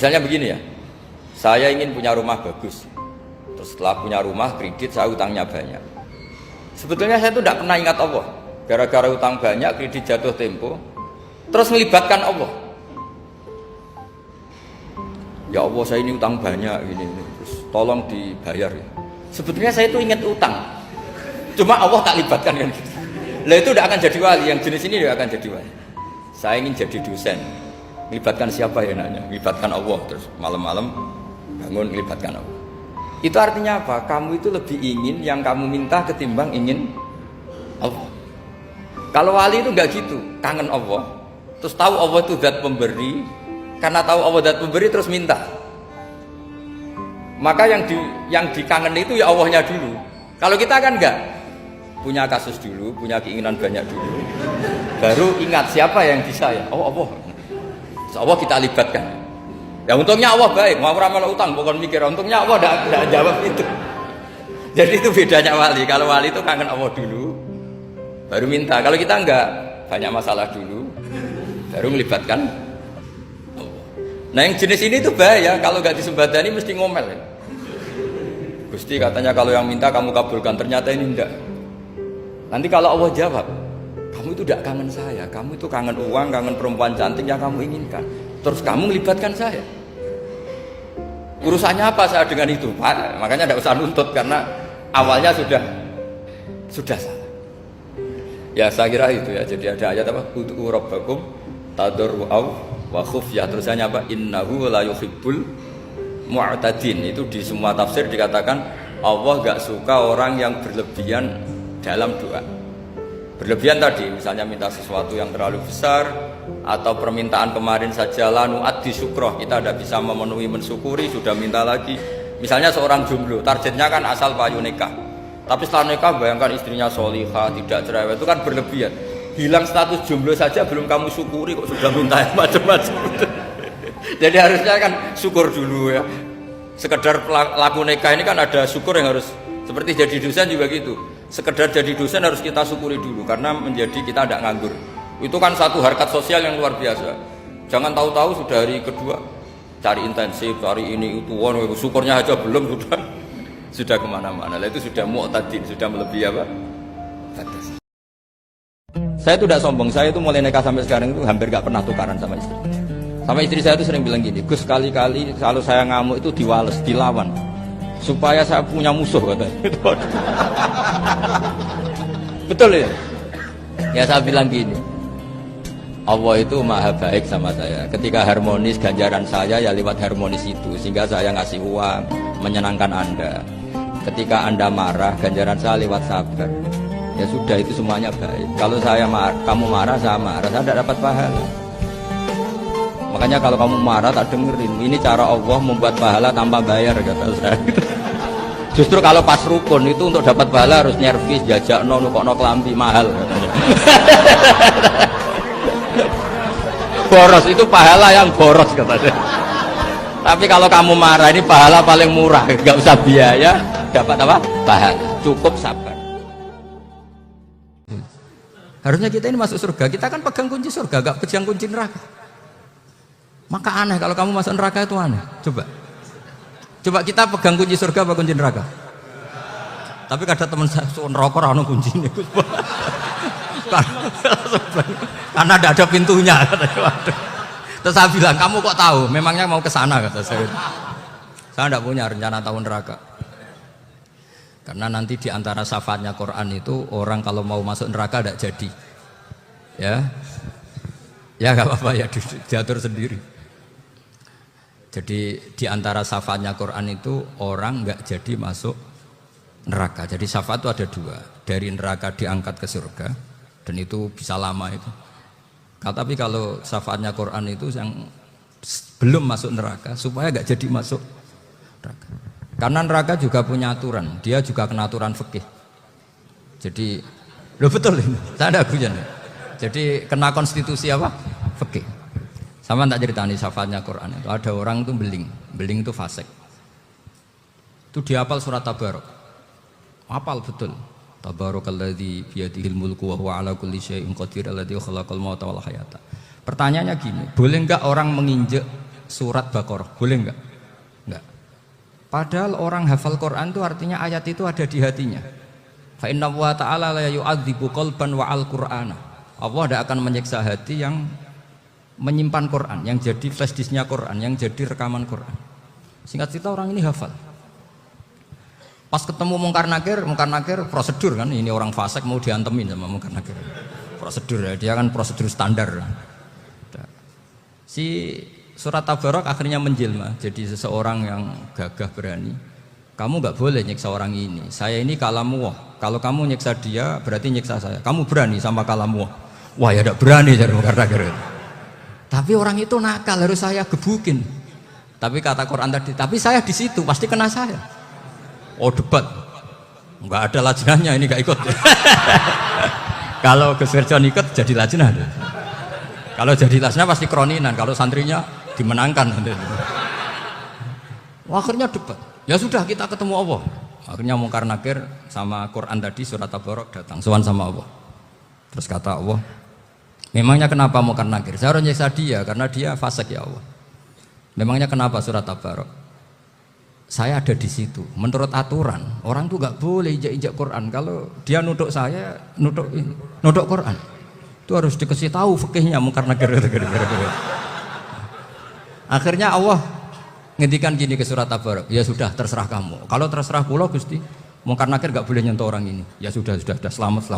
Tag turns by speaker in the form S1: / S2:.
S1: Misalnya begini ya, saya ingin punya rumah bagus. Terus setelah punya rumah kredit, saya utangnya banyak. Sebetulnya saya itu tidak pernah ingat Allah. Gara-gara utang banyak, kredit jatuh tempo, terus melibatkan Allah. Ya Allah, saya ini utang banyak ini. Terus tolong dibayar ya. Sebetulnya saya itu ingat utang, cuma Allah tak libatkan kan gitu. Lah itu tidak akan jadi wali, yang jenis ini tidak akan jadi wali. Saya ingin jadi dosen, melibatkan siapa ya nanya? Melibatkan Allah, terus malam-malam bangun melibatkan Allah. Itu artinya apa? Kamu itu lebih ingin yang kamu minta ketimbang ingin Allah. Kalau wali itu enggak gitu, kangen Allah, terus tahu Allah itu zat pemberi, karena tahu Allah zat pemberi terus minta. Maka yang dikangen itu ya Allahnya dulu. Kalau kita kan enggak, punya kasus dulu, punya keinginan banyak dulu, baru ingat siapa yang bisa ya. Oh Allah, so, Allah kita libatkan. Ya untungnya Allah baik, mau ramal utang bukan mikir, untungnya Allah tidak jawab itu. Jadi itu bedanya wali. Kalau wali itu kangen Allah dulu, baru minta. Kalau kita enggak, banyak masalah dulu, baru melibatkan Allah. Nah yang jenis ini tuh bahaya, kalau enggak disembadani mesti ngomel ya. Gusti katanya kalau yang minta kamu kabulkan, ternyata ini enggak. Nanti kalau Allah jawab, kamu itu tidak kangen saya, kamu itu kangen uang, kangen perempuan cantik yang kamu inginkan. Terus kamu melibatkan saya. Urusannya apa saya dengan itu? Pak, makanya tidak usah nuntut karena awalnya sudah salah. Ya saya kira itu ya. Jadi ada ayat apa? Ud'u rabbakum tadarru'aw wa khufyah. Terusannya apa? Innahu la yuhibbul mu'tadin. Itu di semua tafsir dikatakan Allah enggak suka orang yang berlebihan dalam doa. Berlebihan tadi, misalnya minta sesuatu yang terlalu besar, atau permintaan kemarin saja lanu addi syukroh, kita tidak bisa memenuhi mensyukuri, sudah minta lagi. Misalnya seorang jomblo, targetnya kan asal payu nikah, tapi setelah nikah bayangkan istrinya solihah, tidak cerewet, itu kan berlebihan. Hilang status jomblo saja belum kamu syukuri kok sudah minta macam-macam. Jadi harusnya kan syukur dulu ya. Sekedar laku nikah ini kan ada syukur yang harus, seperti jadi dosen juga gitu. Sekedar jadi dosen harus kita syukuri dulu karena menjadi kita tidak nganggur. Itu kan satu harkat sosial yang luar biasa. Jangan tahu-tahu sudah hari kedua cari intensif, cari ini itu, syukurnya aja belum sudah kemana-mana. Itu sudah mu'tadin, sudah melebihi apa? Batas. Saya itu tidak sombong, saya itu mulai nikah sampai sekarang itu hampir gak pernah tukaran sama istri. Sama istri saya itu sering bilang gini, Gus kali-kali kalau saya ngamuk itu diwales, dilawan. Supaya saya punya musuh katanya. Betul ya? Ya saya bilang gini, Allah itu maha baik sama saya. Ketika harmonis ganjaran saya ya lewat harmonis itu, sehingga saya ngasih uang menyenangkan Anda. Ketika Anda marah ganjaran saya lewat sabar. Ya sudah itu semuanya baik. Kalau kamu marah saya marah, saya tidak dapat pahala. Makanya kalau kamu marah tak dengerin. Ini cara Allah membuat pahala tanpa bayar kata saya. Justru kalau pas rukun itu untuk dapat pahala harus nyervis, jajak nukokno kelambi mahal katanya. Boros itu pahala yang boros katanya. Tapi kalau kamu marah ini pahala paling murah, nggak usah biaya, dapat apa? Pahala, cukup sabar. Harusnya kita ini masuk surga, kita kan pegang kunci surga, gak pegang kunci neraka. Maka aneh kalau kamu masuk neraka itu aneh. Coba kita pegang kunci surga apa kunci neraka? Tapi kata teman saya, neraka ora ono kuncine. Karena tidak ada pintunya. Terus saya bilang, kamu kok tahu? Memangnya mau ke sana kata saya. Saya tidak punya rencana tahu neraka. Karena nanti di antara syafaatnya Quran itu orang kalau mau masuk neraka tidak jadi. Ya nggak apa-apa ya diatur sendiri. Jadi di antara syafaatnya Quran itu orang nggak jadi masuk neraka. Jadi syafaat itu ada dua, dari neraka diangkat ke surga dan itu bisa lama itu. Tapi kalau syafaatnya Quran itu yang belum masuk neraka supaya nggak jadi masuk neraka. Karena neraka juga punya aturan, dia juga kena aturan fikih. Jadi, lo betul ini, saya ada guyon. Jadi kena konstitusi apa? Fikih. Sama tak ceritani syafaatnya Quran itu ada orang itu beling itu fasik. Itu dia hafal surat Tabarok. Hafal betul. Tabarakalladzi biyadihil mulku wa huwa ala kulli syai'in qadir alladzi khalaqal mauta wal hayata. Pertanyaannya gini, boleh enggak orang menginjek
S2: surat Baqarah, boleh enggak? Enggak. Padahal orang hafal Quran itu artinya ayat itu ada di hatinya. Fa inna wa ta'ala la yu'adzibu qalban wa al-Qur'ana. Allah tidak akan menyiksa hati yang menyimpan Quran, yang jadi flash disknya Quran, yang jadi rekaman Quran. Singkat cerita orang ini hafal. Pas ketemu Mungkar Nakir prosedur kan, ini orang fasik mau diantemin sama Mungkar Nakir. Prosedur ya, dia kan prosedur standar. Si surat Tabarok akhirnya menjelma jadi seseorang yang gagah berani. Kamu nggak boleh nyiksa orang ini. Saya ini kalamullah. Kalau kamu nyiksa dia berarti nyiksa saya. Kamu berani sama kalamullah. Wah ya tidak berani jadi Mungkar Nakir. Tapi orang itu nakal, harus saya gebukin. Tapi kata Quran tadi, tapi saya di situ pasti kena saya. Oh debat, nggak ada lajnahnya ini nggak ikut. Kalau Gus Wirjon ikut jadi lajnah. Kalau jadi lajnah pasti kroninan. Kalau santrinya dimenangkan. Akhirnya debat. Ya sudah kita ketemu Allah. Akhirnya Mungkar Nakir sama Quran tadi surat Tabarok datang sowan sama Allah. Terus kata Allah, memangnya kenapa Mungkar Nakir? Saya harus nyiksa dia karena dia fasik ya Allah. Memangnya kenapa surat Tabarok? Saya ada di situ. Menurut aturan orang tuh nggak boleh injak-injak Quran. Kalau dia nutuk saya, nutuk Quran, itu harus dikasih tahu fikihnya Mungkar Nakir. Akhirnya Allah ngendikan gini ke surat Tabarok, ya sudah terserah kamu. Kalau terserah pulau Gusti, Mungkar Nakir nggak boleh nyentuh orang ini. Ya sudah selamat.